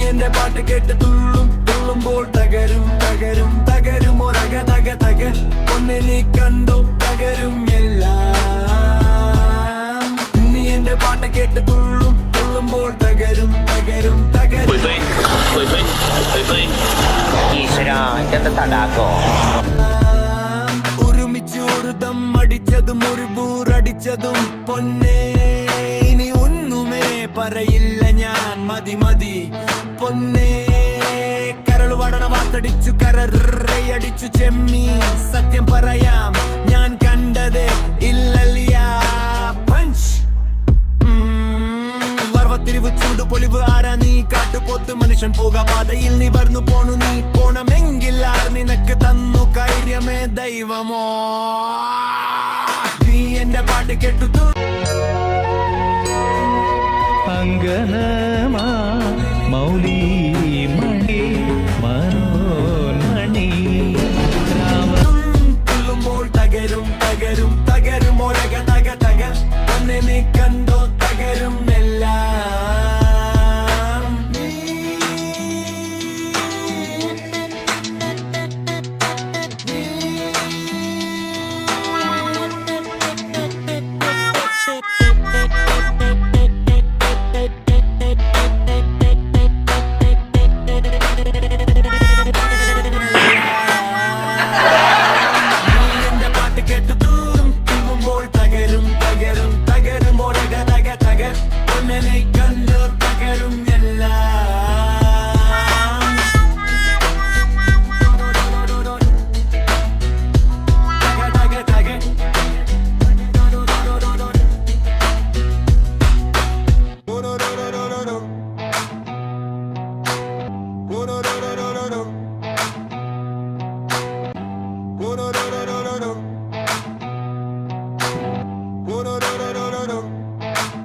എന്റെ പാട്ട് കേട്ട് തുള്ളുമ്പോൾ തകരും തകരും തകരും ഒരക തക തക ഒന്നെ നീ കണ്ടോ തകരും എല്ലാം. നീ എന്റെ പാട്ട് കേട്ട് തുള്ളുമ്പോൾ തകരും തകരും തകരും. ഒരുമിച്ച് ഒരു ദം അടിച്ചതും ഒരു ബൂറടിച്ചതും പൊന്നേ, ഇനി ഒന്നുമേ പറയില്ല ഞാൻ, മതി മതി പൊന്നേ. കരള് വടണ വാത്തടിച്ചു കരറയടിച്ചു ചെമ്മി, സത്യം പറയാം ഞാൻ കണ്ടത് ഇല്ലല്ല പഞ്ച്. വർവത്തിരിവ് ചൂട് പൊലിവ് ആരാ നീ കാട്ടുപോത്ത് മനുഷ്യൻ പോക പാതയിൽ നീ വർന്നു പോണു, നീ പോണമെങ്കിൽ ആർ നിനക്ക് തന്നു കൈര്യമേ ദൈവമോ. നീ എന്റെ പാട്ട് കേട്ടു അങ്കനമാ മൗലി മണി മനോന്മണി തുള്ളുമ്പോൾ തകരും തകരും തകരും ഒരക തക തക ഒന്നെ നീ കണ്ട